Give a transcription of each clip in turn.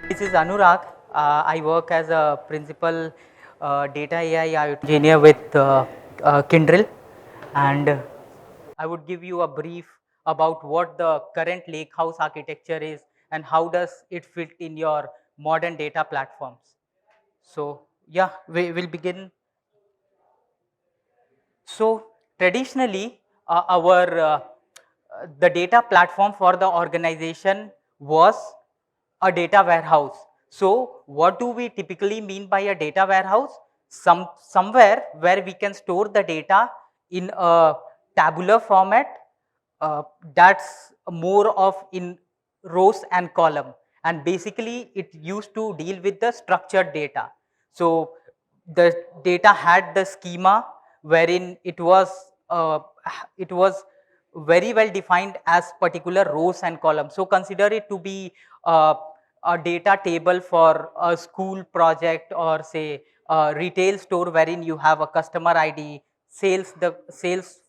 This is Anurag. I work as a principal data AI engineer with Kyndryl, and I would give you a brief about what the current lakehouse architecture is and how does it fit in your modern data platforms. So yeah, we will begin. So traditionally, the data platform for the organization was a data warehouse. So what do we typically mean by a data warehouse? Somewhere where we can store the data in a tabular format, that's more of in rows and column, and basically it used to deal with the structured data. So the data had the schema wherein it was very well defined as particular rows and columns. So consider it to be a data table for a school project, or say a retail store wherein you have a customer ID, sales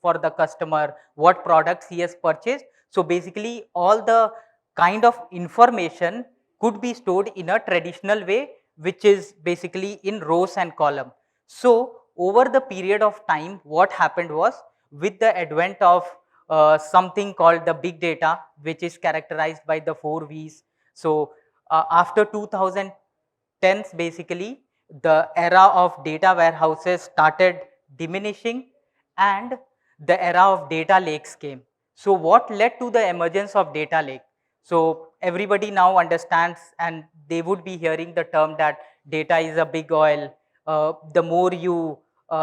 for the customer, what products he has purchased. So basically all the kind of information could be stored in a traditional way, which is basically in rows and column. So over the period of time, what happened was, with the advent of something called the big data, which is characterized by the 4 V's. So after 2010s, basically the era of data warehouses started diminishing and the era of data lakes came. So what led to the emergence of data lake? So everybody now understands, and they would be hearing the term that data is a big oil. The more you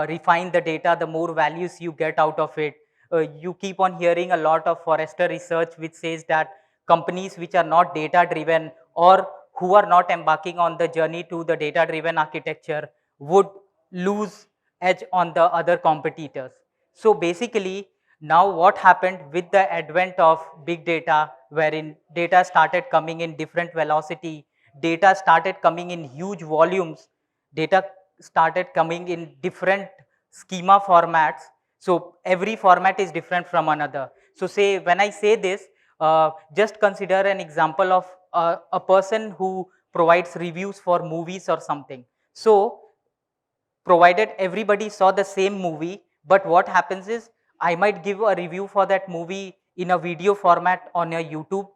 refine the data, the more values you get out of it. You keep on hearing a lot of Forrester research which says that companies which are not data driven, or who are not embarking on the journey to the data driven architecture, would lose edge on the other competitors. So basically, now what happened with the advent of big data, wherein data started coming in different velocity, data started coming in huge volumes, data started coming in different schema formats. So every format is different from another. So say, when I say this, just consider an example of a person who provides reviews for movies or something. So provided everybody saw the same movie, but what happens is, I might give a review for that movie in a video format on a YouTube.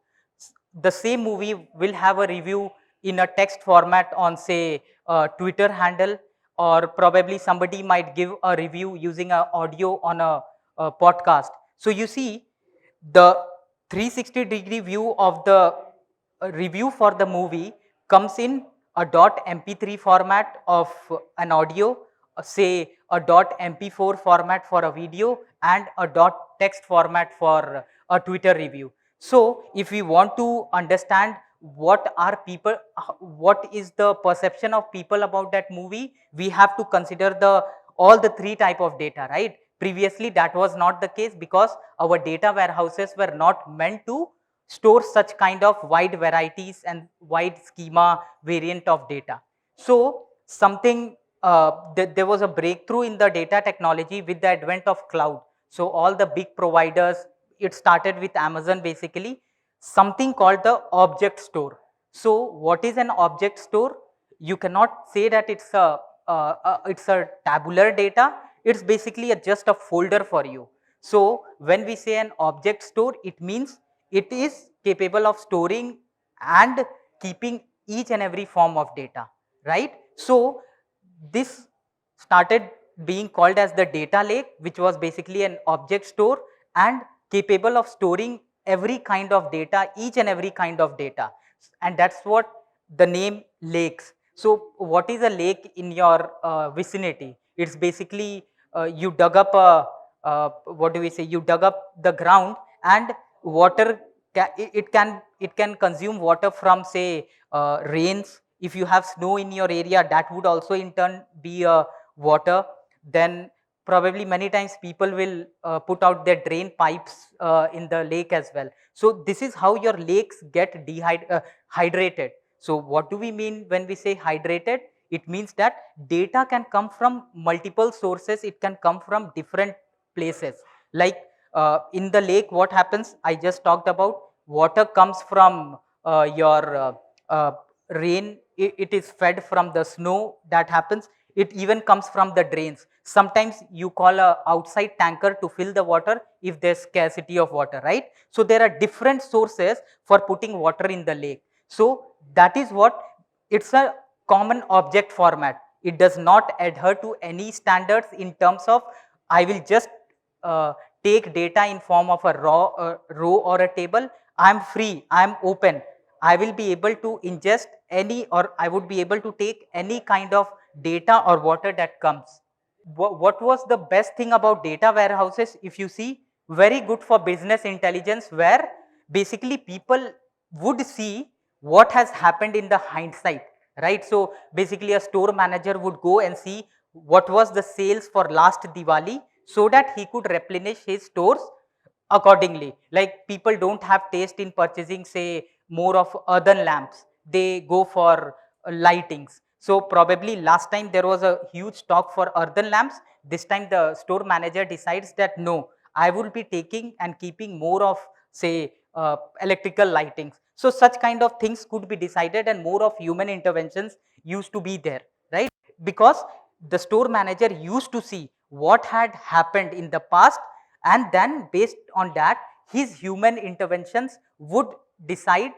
The same movie will have a review in a text format on, say, a Twitter handle, or probably somebody might give a review using a audio on a podcast. So you see, the 360-degree view of the review for the movie comes in a .mp3 format of an audio, say a .mp4 format for a video, and a .text format for a Twitter review. So if we want to understand what are people, what is the perception of people about that movie, we have to consider all the 3 type of data, right? Previously that was not the case, because our data warehouses were not meant to store such kind of wide varieties and wide schema variant of data. So something there was a breakthrough in the data technology with the advent of cloud. So all the big providers, it started with Amazon, basically something called the object store. So what is an object store? You cannot say that it's a tabular data. It's basically just a folder for you. So when we say an object store, it means it is capable of storing and keeping each and every form of data, right? So this started being called as the data lake, which was basically an object store and capable of storing every kind of data, each and every kind of data, and that's what the name lakes. So what is a lake in your vicinity? It's basically you dug up what do we say, you dug up the ground, and water it can consume water from, say, rains. If you have snow in your area, that would also in turn be water. Then probably many times people will put out their drain pipes in the lake as well. So this is how your lakes get hydrated. So what do we mean when we say hydrated? It means that data can come from multiple sources, it can come from different places. Like in the lake, what happens, I just talked about, water comes from your rain, it is fed from the snow that happens. It even comes from the drains. Sometimes you call a outside tanker to fill the water if there's scarcity of water, right? So there are different sources for putting water in the lake. So that is what, it's a common object format. It does not adhere to any standards in terms of I will just take data in form of a row or a table. I am free, I am open. I will be able to ingest any, or I would be able to take any kind of data or water that comes. What was the best thing about data warehouses? If you see, very good for business intelligence, where basically people would see what has happened in the hindsight, right? So basically a store manager would go and see what was the sales for last Diwali, so that he could replenish his stores accordingly. Like people don't have taste in purchasing, say, more of earthen lamps, they go for lightings. So probably last time there was a huge stock for earthen lamps. This time the store manager decides that no, I will be taking and keeping more of, say, electrical lightings. So such kind of things could be decided, and more of human interventions used to be there, right? Because the store manager used to see what had happened in the past, and then based on that his human interventions would decide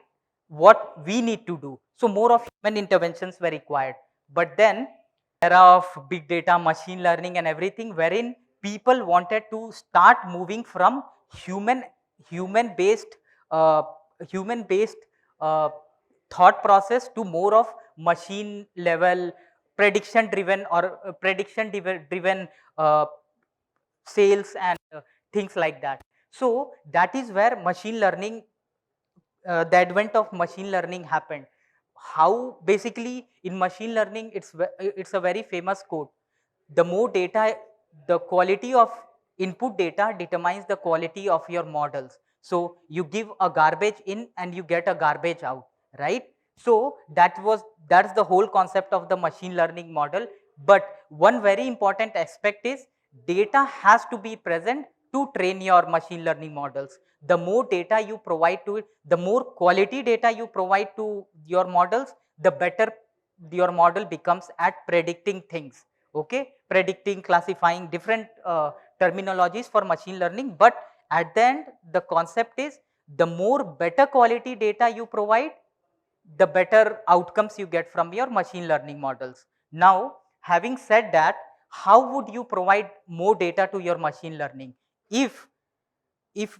what we need to do. So more of human interventions were required. But then era of big data, machine learning and everything, wherein people wanted to start moving from human based uh, human based uh, thought process to more of machine level prediction driven, or prediction driven sales and things like that. So that is where machine learning, the advent of machine learning happened. How basically in machine learning, it's a very famous quote: the more data, the quality of input data determines the quality of your models. So you give a garbage in and you get a garbage out, right? So that's the whole concept of the machine learning model. But one very important aspect is data has to be present to train your machine learning models. The more data you provide to it, the more quality data you provide to your models, the better your model becomes at predicting things. Okay, predicting, classifying, different terminologies for machine learning. But at the end, the concept is the more better quality data you provide, the better outcomes you get from your machine learning models. Now, having said that, how would you provide more data to your machine learning? If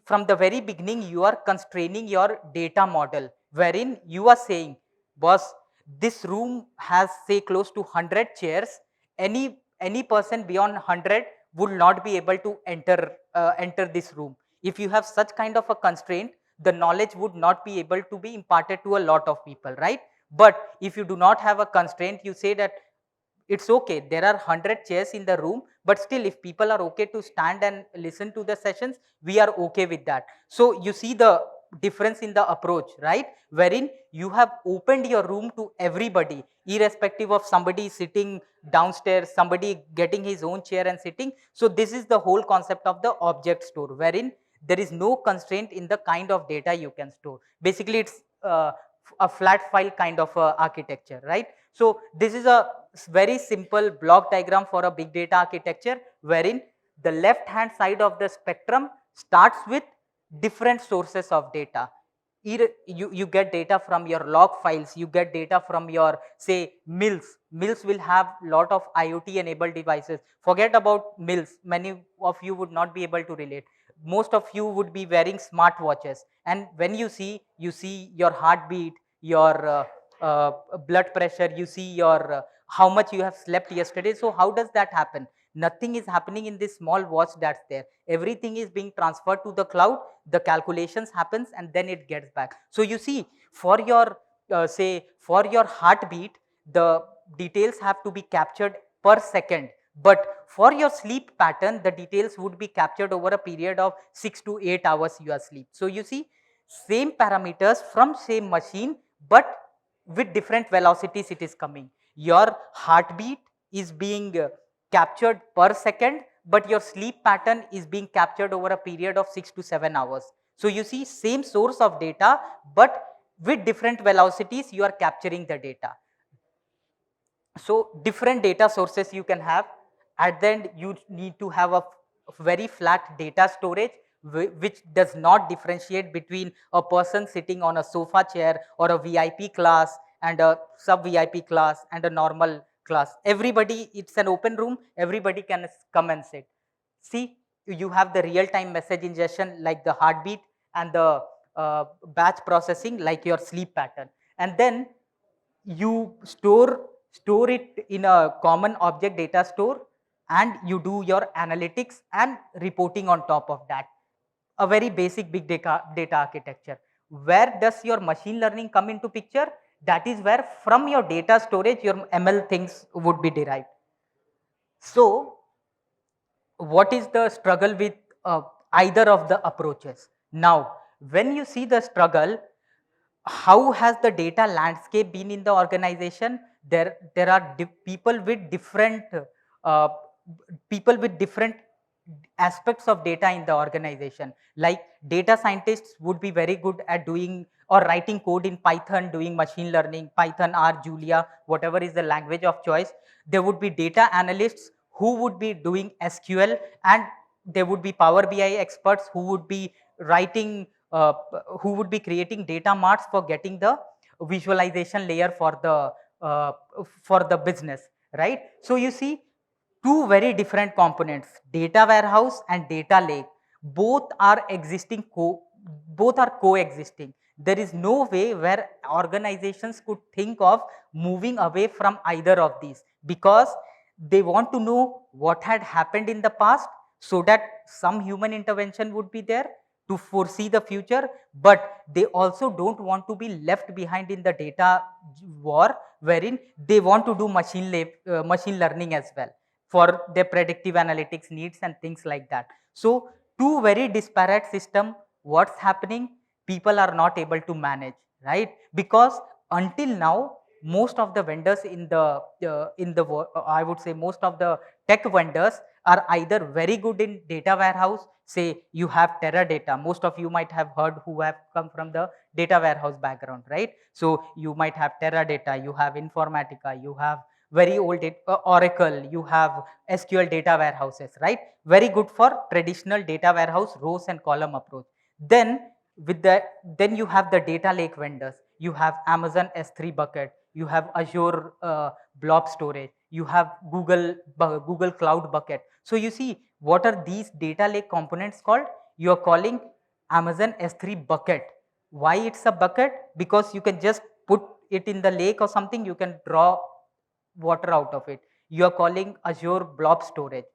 from the very beginning you are constraining your data model, wherein you are saying, boss, this room has, say, close to 100 chairs, any person beyond 100 would not be able to enter this room. If you have such kind of a constraint, the knowledge would not be able to be imparted to a lot of people, right? But if you do not have a constraint, you say that it's okay, there are 100 chairs in the room, but still if people are okay to stand and listen to the sessions, we are okay with that. So you see the difference in the approach, right? Wherein you have opened your room to everybody, irrespective of somebody sitting downstairs, somebody getting his own chair and sitting. So this is the whole concept of the object store, wherein there is no constraint in the kind of data you can store. Basically it's a flat file kind of architecture, right? So this is a very simple block diagram for a big data architecture, wherein the left hand side of the spectrum starts with different sources of data. Either you get data from your log files, you get data from your, say, mills. Mills will have lot of IoT enabled devices. Forget about mills, many of you would not be able to relate. Most of you would be wearing smart watches, and when you see your heartbeat, your blood pressure, you see your how much you have slept yesterday. So how does that happen? Nothing is happening in this small watch that's there. Everything is being transferred to the cloud, the calculations happens, and then it gets back. So you see, for your say, for your heartbeat, the details have to be captured per second, but for your sleep pattern, the details would be captured over a period of 6 to 8 hours you are sleep. So you see, same parameters from same machine, but with different velocities it is coming. Your heartbeat is being captured per second, but your sleep pattern is being captured over a period of 6 to 7 hours. So you see, same source of data, but with different velocities you are capturing the data. So different data sources you can have. At the end you need to have a very flat data storage which does not differentiate between a person sitting on a sofa chair or a VIP class and a sub VIP class and a normal class. Everybody, it's an open room, everybody can come and sit. See, you have the real time message ingestion like the heartbeat and the batch processing like your sleep pattern, and then you store it in a common object data store, and you do your analytics and reporting on top of that. A very basic big data architecture. Where does your machine learning come into picture? That is where from your data storage your ML things would be derived. So what is the struggle with either of the approaches? Now when you see the struggle, how has the data landscape been in the organization? There are people with different uh, aspects of data in the organization. Like data scientists would be very good at doing or writing code in Python, doing machine learning, Python, R, Julia, whatever is the language of choice. There would be data analysts who would be doing SQL, and there would be Power BI experts who would be writing, who would be creating data marts for getting the visualization layer uh, for the business, right? So you see, two very different components, data warehouse and data lake, both are both are coexisting. There is no way where organizations could think of moving away from either of these, because they want to know what had happened in the past so that some human intervention would be there to foresee the future, but they also don't want to be left behind in the data war, wherein they want to do machine learning as well for their predictive analytics needs and things like that. So two very disparate system, what's happening? People are not able to manage, right? Because until now, most of the vendors I would say most of the tech vendors are either very good in data warehouse. Say you have Teradata. Most of you might have heard who have come from the data warehouse background, right? So you might have Teradata, you have Informatica, you have very old Oracle, you have SQL data warehouses, right? Very good for traditional data warehouse rows and column approach. Then then you have the data lake vendors. You have Amazon S3 bucket, you have Azure blob storage, you have Google Cloud bucket. So you see, what are these data lake components called? You are calling Amazon S3 bucket. Why it's a bucket? Because you can just put it in the lake or something, you can draw water out of it. You are calling Azure blob storage.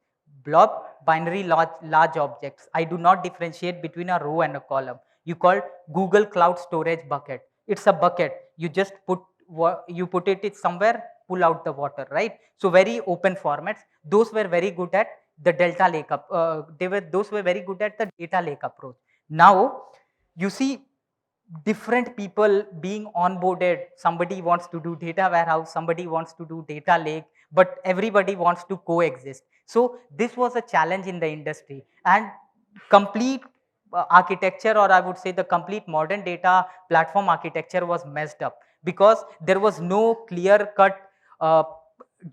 Blob, binary large objects. I do not differentiate between a row and a column. You call Google Cloud Storage bucket. It's a bucket. You just put it somewhere, pull out the water, right? So very open formats. Those were very good at the Delta Lake those were very good at the data lake approach. Now you see different people being onboarded. Somebody wants to do data warehouse, somebody wants to do data lake, but everybody wants to coexist. So this was a challenge in the industry, and complete architecture, or I would say the complete modern data platform architecture was messed up, because there was no clear cut uh,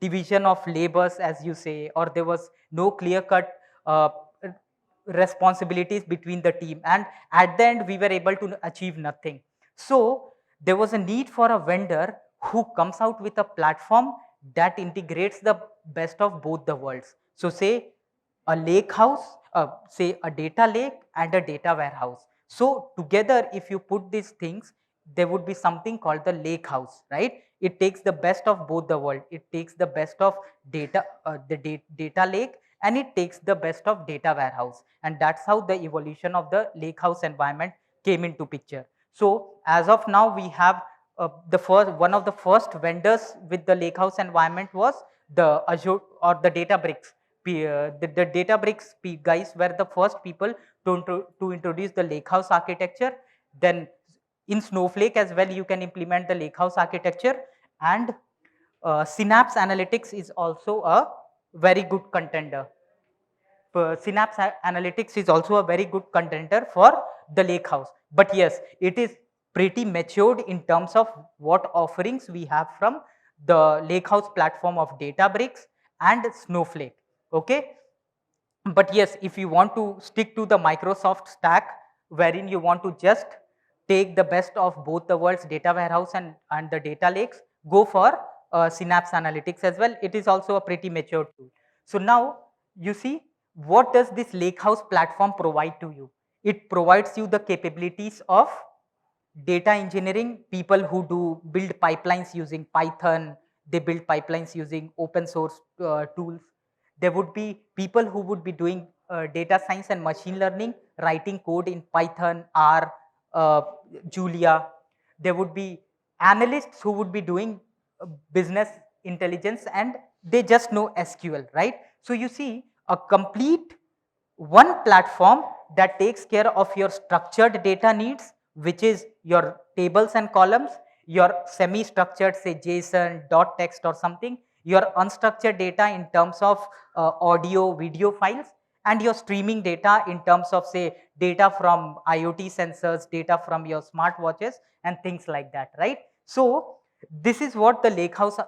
division of labors, as you say, or there was no clear cut uh, responsibilities between the team, and at the end we were able to achieve nothing. So there was a need for a vendor who comes out with a platform that integrates the best of both the worlds. So say a lake house, say a data lake and a data warehouse. So together, if you put these things, there would be something called the lake house, right? It takes the best of both the world. It takes the best of data lake, and it takes the best of data warehouse, and that's how the evolution of the lake house environment came into picture. So as of now, we have one of the first vendors with the lakehouse environment was the Azure or the Databricks. The Databricks guys were the first people to introduce the lakehouse architecture. Then in Snowflake as well, you can implement the lakehouse architecture, and Synapse Analytics is also a very good contender. Synapse Analytics is also a very good contender for the lakehouse. But yes, it is pretty matured in terms of what offerings we have from the Lakehouse platform of Databricks and Snowflake. Okay. But yes, if you want to stick to the Microsoft stack, wherein you want to just take the best of both the worlds, data warehouse and the data lakes, go for Synapse Analytics as well. It is also a pretty mature tool. So now you see, what does this Lakehouse platform provide to you? It provides you the capabilities of data engineering, people who do build pipelines using Python, they build pipelines using open source tools. There would be people who would be doing data science and machine learning, writing code in Python, R, Julia. There would be analysts who would be doing business intelligence and they just know SQL, right? So you see a complete one platform that takes care of your structured data needs, which is your tables and columns, your semi-structured, say JSON, .text or something, your unstructured data in terms of audio, video files, and your streaming data in terms of, say, data from IoT sensors, data from your smartwatches and things like that, right? So this is what the Lakehouse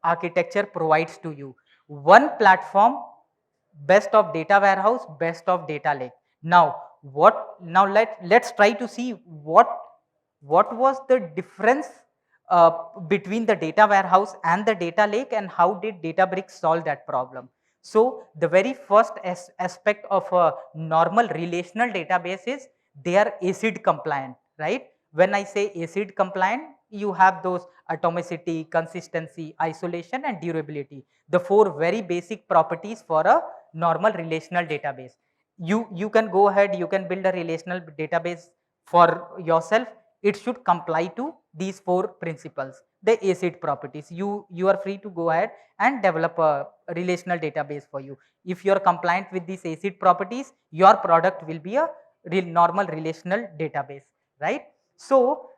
architecture provides to you. One platform, best of data warehouse, best of data lake. Now let's try to see what was the difference between the data warehouse and the data lake, and how did Databricks solve that problem. So the very first aspect of a normal relational database is they are ACID compliant, right? When I say ACID compliant, you have those atomicity, consistency, isolation and durability, the four very basic properties for a normal relational database. You can go ahead, you can build a relational database for yourself. It should comply to these four principles, the ACID properties. You are free to go ahead and develop a relational database for you. If you are compliant with these ACID properties, your product will be a normal relational database, right? So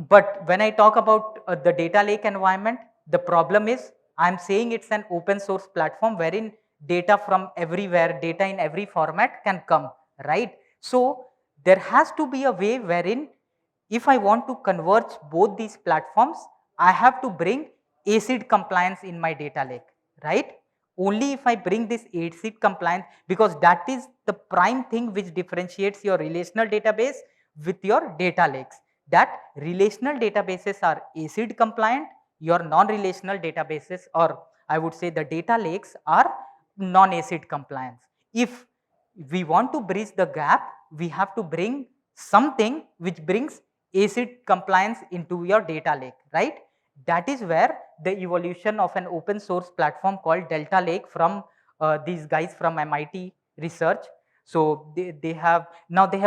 but when I talk about the data lake environment, the problem is I am saying it's an open source platform wherein data from everywhere, data in every format can come, right? So there has to be a way wherein if I want to converge both these platforms, I have to bring ACID compliance in my data lake, right? Only if I bring this ACID compliance, because that is the prime thing which differentiates your relational database with your data lakes, that relational databases are ACID compliant, your non-relational databases, or I would say the data lakes, are non-ACID compliance. If we want to bridge the gap, we have to bring something which brings ACID compliance into your data lake, right? That is where the evolution of an open source platform called Delta Lake from these guys from MIT research. So they have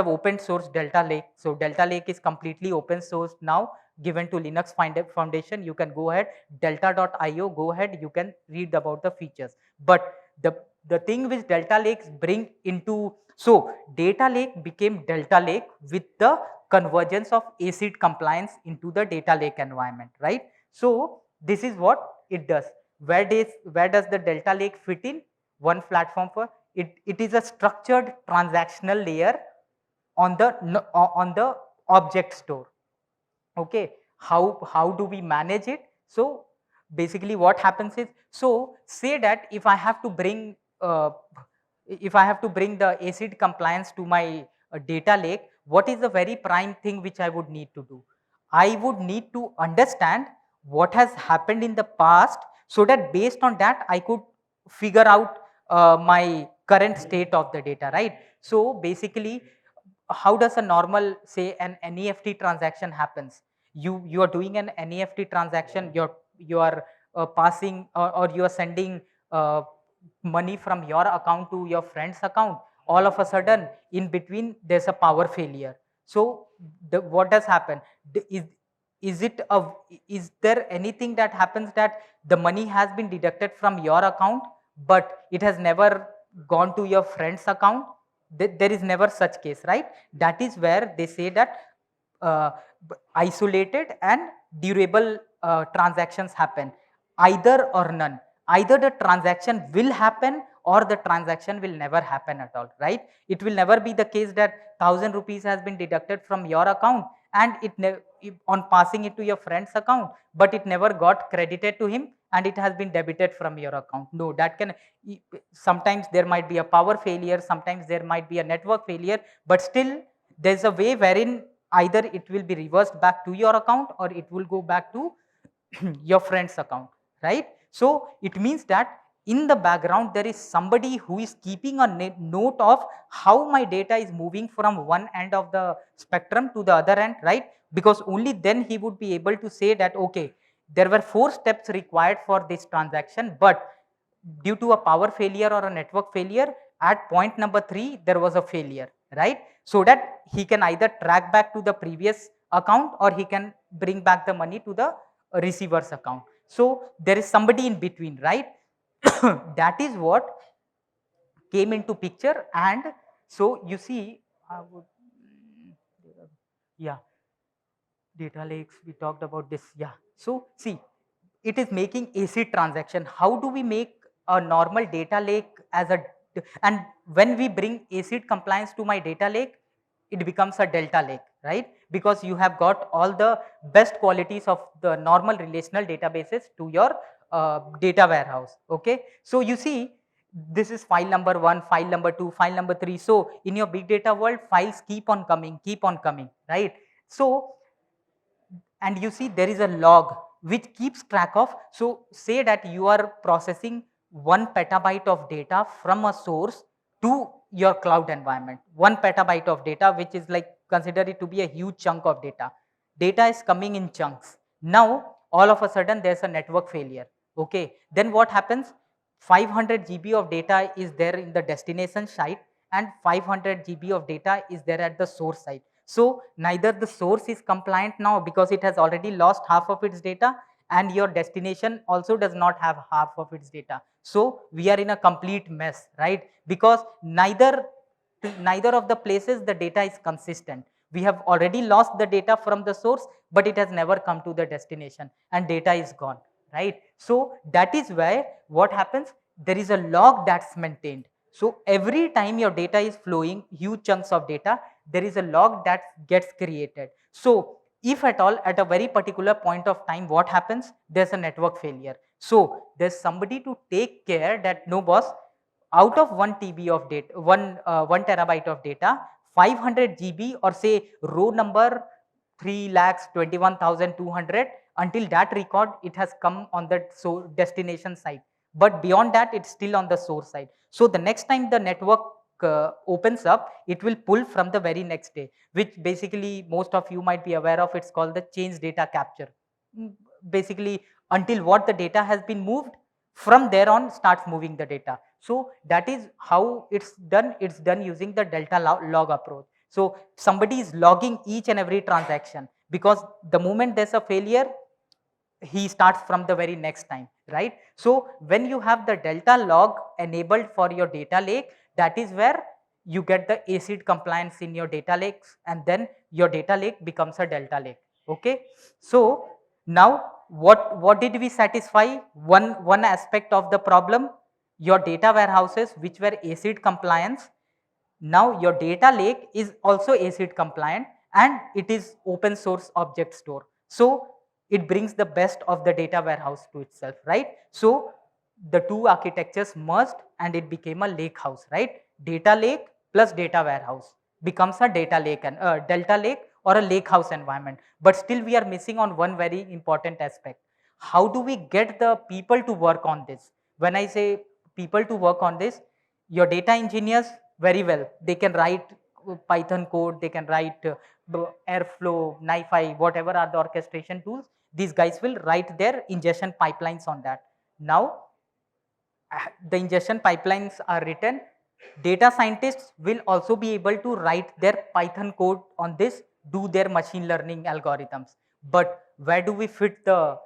open source Delta Lake. So Delta Lake is completely open source now, given to Linux Foundation. You can go ahead, delta.io, go ahead, you can read about the features. But the thing which Delta Lakes bring into, so Data Lake became Delta Lake with the convergence of ACID compliance into the data lake environment, right? So this is what it does. Where does the Delta Lake fit in? One platform for it. It is a structured transactional layer on the object store. Okay, how do we manage it? So basically what happens is, so say that if I have to bring the ACID compliance to my data lake, what is the very prime thing which I would need to do? I would need to understand what has happened in the past, so that based on that I could figure out my current state of the data, right? So basically, how does a normal, say, an NEFT transaction happens? You are doing an NEFT transaction, you are passing or you are sending money from your account to your friend's account. All of a sudden, in between, there's a power failure. So what does happen? Is there anything that happens that the money has been deducted from your account, but it has never gone to your friend's account? There is never such case, right? That is where they say that uh, isolated and durable transactions happen, either or none. Either the transaction will happen or the transaction will never happen at all, right? It will never be the case that 1000 rupees has been deducted from your account and on passing it to your friend's account, but it never got credited to him and it has been debited from your account. No, that can, sometimes there might be a power failure, sometimes there might be a network failure, but still there's a way wherein either it will be reversed back to your account or it will go back to your friend's account, right? So it means that in the background there is somebody who is keeping a note of how my data is moving from one end of the spectrum to the other end, right? Because only then he would be able to say that, okay, there were 4 steps required for this transaction, but due to a power failure or a network failure, at point number 3 there was a failure, right? So that he can either track back to the previous account or he can bring back the money to the receiver's account. So there is somebody in between, right? That is what came into picture. And so you see, yeah, data lakes, we talked about this. Yeah, so see, it is making ACID transaction. How do we make a normal data lake as a, and when we bring ACID compliance to my data lake, it becomes a delta lake, right? Because you have got all the best qualities of the normal relational databases to your data warehouse. Okay, so you see, this is file number 1, file number 2, file number 3. So in your big data world, files keep on coming, right? So, and you see there is a log which keeps track of. So say that you are processing 1 petabyte of data from a source to your cloud environment. 1 petabyte of data, which is like, consider it to be a huge chunk of data. Data is coming in chunks. Now all of a sudden there's a network failure. Okay, then what happens? 500 GB of data is there in the destination site and 500 GB of data is there at the source site. So neither the source is compliant now because it has already lost half of its data, and your destination also does not have half of its data. So we are in a complete mess, right? Because neither of the places the data is consistent. We have already lost the data from the source, but it has never come to the destination and data is gone, right? So that is where what happens, there is a log that's maintained. So every time your data is flowing, huge chunks of data, there is a log that gets created. So if at all at a very particular point of time, what happens? There's a network failure. So there's somebody to take care that, no boss, out of 1 TB of data, 1 terabyte of data, 500 GB or say row number 3,21,200, until that record it has come on the destination side, but beyond that it's still on the source side. So the next time the network opens up, it will pull from the very next day, which basically most of you might be aware of. It's called the change data capture. Basically, until what the data has been moved, from there on starts moving the data. So that is how it's done. It's done using the delta log approach. So somebody is logging each and every transaction, because the moment there's a failure, he starts from the very next time, right? So when you have the delta log enabled for your data lake, that is where you get the ACID compliance in your data lakes, and then your data lake becomes a delta lake. Okay, so now what did we satisfy? One aspect of the problem, your data warehouses which were ACID compliance. Now your data lake is also ACID compliant and it is open source object store. So it brings the best of the data warehouse to itself, right? So the two architectures merged and it became a lake house, right? Data lake plus data warehouse becomes a data lake and delta lake or a lake house environment. But still we are missing on one very important aspect. How do we get the people to work on this? When I say people to work on this, your data engineers, very well, they can write Python code, they can write Airflow, NiFi, whatever are the orchestration tools. These guys will write their ingestion pipelines on that. Now the ingestion pipelines are written, data scientists will also be able to write their Python code on this, do their machine learning algorithms. But where do we fit the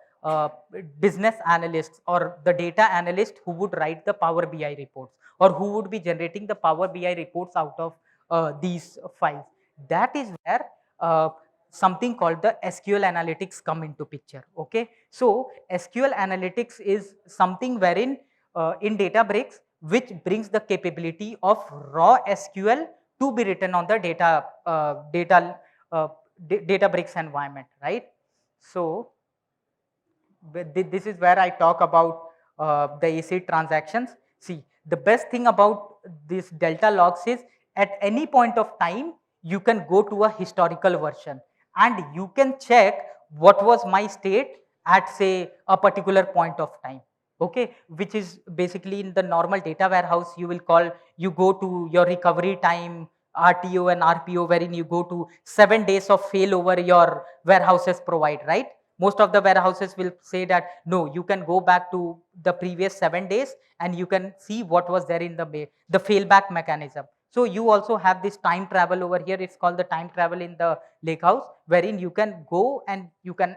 business analysts or the data analyst who would write the Power BI reports, or who would be generating the Power BI reports out of these files? That is where something called the SQL analytics come into picture. Okay, so SQL analytics is something wherein in Databricks, which brings the capability of raw SQL to be written on the data Databricks environment, right? So this is where I talk about the AC transactions. See, the best thing about this Delta logs is at any point of time, you can go to a historical version and you can check what was my state at say a particular point of time. Okay, which is basically in the normal data warehouse, you will call, you go to your recovery time, RTO and RPO, wherein you go to 7 days of failover your warehouses provide, right? Most of the warehouses will say that no, you can go back to the previous 7 days and you can see what was there in the failback mechanism. So you also have this time travel over here. It's called the time travel in the Lakehouse, wherein you can go and you can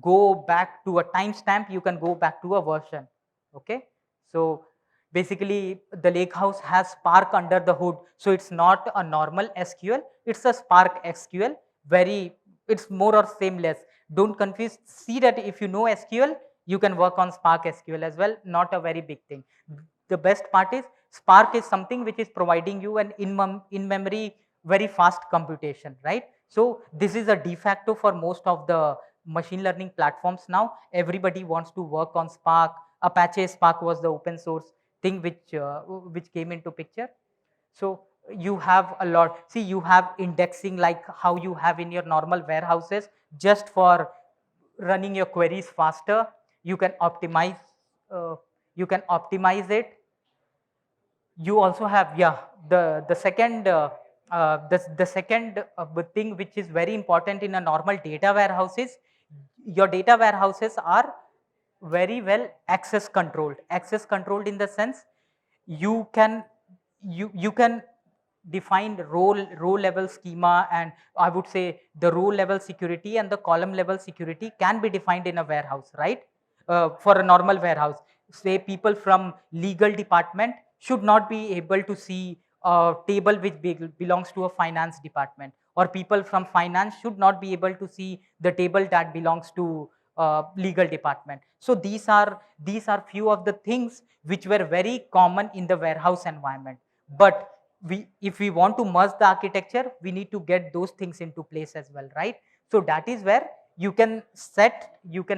go back to a timestamp, you can go back to a version. Okay, so basically the Lakehouse has Spark under the hood, so it's not a normal SQL, it's a Spark SQL. Very, it's more or same less. Don't confuse. See that if you know SQL, you can work on Spark SQL as well. Not a very big thing. The best part is Spark is something which is providing you an in-memory very fast computation, right? So this is a de facto for most of the machine learning platforms now. Everybody wants to work on Spark. Apache Spark was the open source thing which came into picture. So you have a lot. See, you have indexing like how you have in your normal warehouses, just for running your queries faster. You can optimize. Uh, you can optimize it. You also have, yeah, the second the second thing which is very important in a normal data warehouse is your data warehouses are very well access controlled in the sense you can you can define row level schema, and I would say the row level security and the column level security can be defined in a warehouse, right? For a normal warehouse, say people from legal department should not be able to see a table which belongs to a finance department, or people from finance should not be able to see the table that belongs to legal department. So these are few of the things which were very common in the warehouse environment. But if we want to merge the architecture, we need to get those things into place as well, right? So that is where you can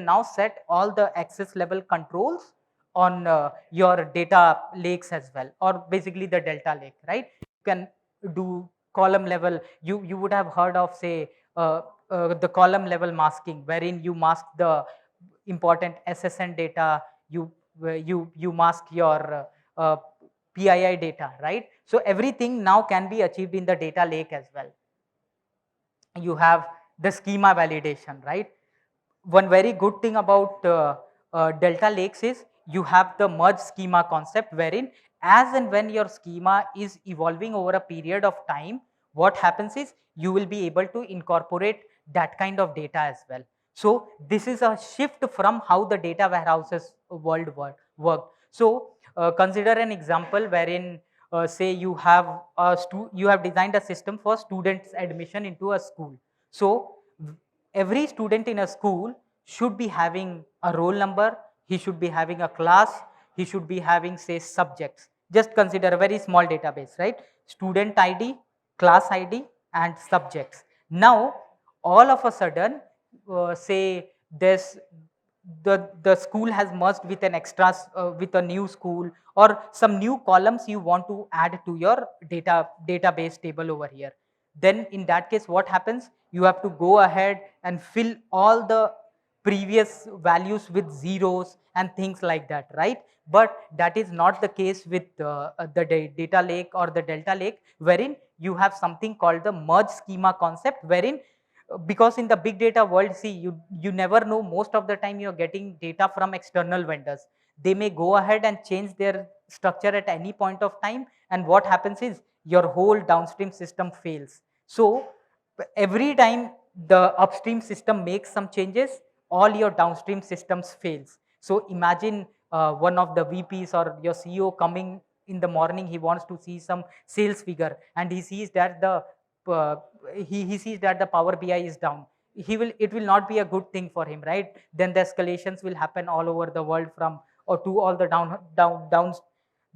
now set all the access level controls on your data lakes as well, or basically the Delta Lake, right? You can do column level. You would have heard of say the column level masking, wherein you mask the important SSN data, you mask your PII data, right? So everything now can be achieved in the data lake as well. You have the schema validation, right? One very good thing about Delta Lakes is you have the merge schema concept, wherein as and when your schema is evolving over a period of time, what happens is you will be able to incorporate that kind of data as well. So this is a shift from how the data warehouses world work. So consider an example wherein say you have designed a system for students admission into a school. So every student in a school should be having a roll number, he should be having a class, he should be having say subjects. Just consider a very small database, right? Student ID, class ID and subjects. Now all of a sudden say this the school has merged with an extra with a new school, or some new columns you want to add to your database table over here. Then in that case what happens, you have to go ahead and fill all the previous values with zeros and things like that, right? But that is not the case with the data lake or the Delta Lake, wherein you have something called the merge schema concept, wherein because in the big data world, see, you never know, most of the time you're getting data from external vendors. They may go ahead and change their structure at any point of time, and what happens is your whole downstream system fails. So every time the upstream system makes some changes, all your downstream systems fails. So imagine one of the VPs or your CEO coming in the morning, he wants to see some sales figure and he sees that uh, he sees that the Power BI is down. It will not be a good thing for him, right? Then the escalations will happen all over the world from or to all the down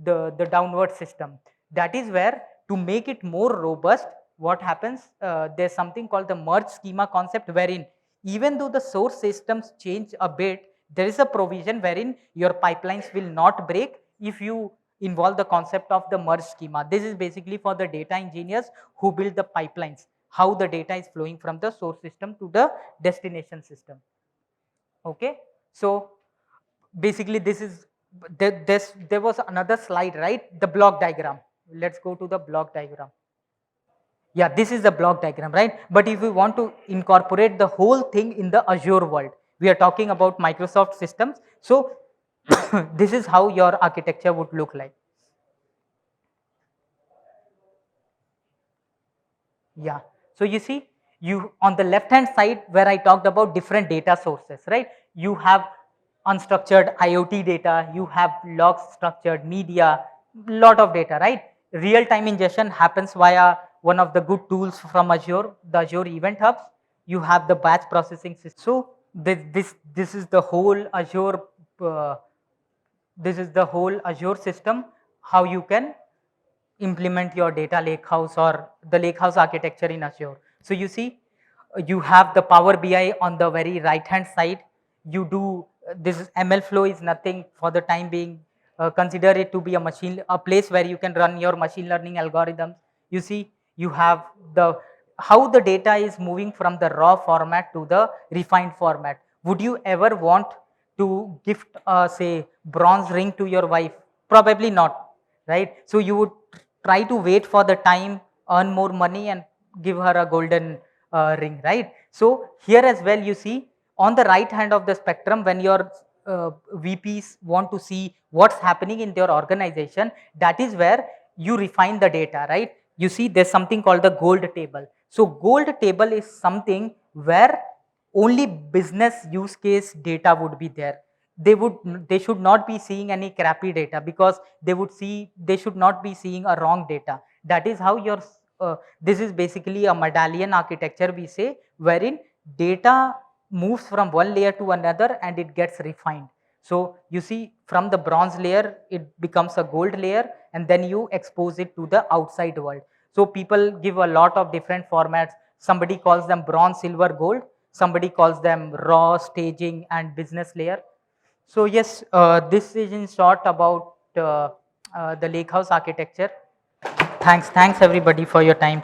the downward system. That is where, to make it more robust, what happens, there's something called the merge schema concept, wherein even though the source systems change a bit, there is a provision wherein your pipelines will not break if you involve the concept of the merge schema. This is basically for the data engineers who build the pipelines, how the data is flowing from the source system to the destination system. Okay, so basically this is there was another slide, right? The block diagram. Let's go to the block diagram. Yeah, this is the block diagram, right? But if we want to incorporate the whole thing in the Azure world, we are talking about Microsoft systems. So this is how your architecture would look like. Yeah. So you see, you on the left hand side where I talked about different data sources, right? You have unstructured IoT data, you have log structured media, lot of data, right? Real time ingestion happens via one of the good tools from Azure, the Azure Event Hubs. You have the batch processing system. So this is the whole Azure. This is the whole Azure system. How you can implement your data lakehouse or the lakehouse architecture in Azure. So you see, you have the Power BI on the very right hand side. You do this is ML flow is nothing for the time being. Consider it to be a place where you can run your machine learning algorithms. You see, you have the how the data is moving from the raw format to the refined format. Would you ever want to gift say bronze ring to your wife? Probably not, right? So you would try to wait for the time, earn more money and give her a golden ring, right? So here as well you see on the right hand of the spectrum, when your VPs want to see what's happening in their organization, that is where you refine the data, right? You see there's something called the gold table. So gold table is something where only business use case data would be there. They should not be seeing any crappy data, because they should not be seeing a wrong data. That is how your this is basically a medallion architecture, we say, wherein data moves from one layer to another and it gets refined. So you see, from the bronze layer it becomes a gold layer, and then you expose it to the outside world. So people give a lot of different formats. Somebody calls them bronze, silver, gold. Somebody calls them raw, staging and business layer. So yes, this is in short about the lakehouse architecture. Thanks everybody for your time.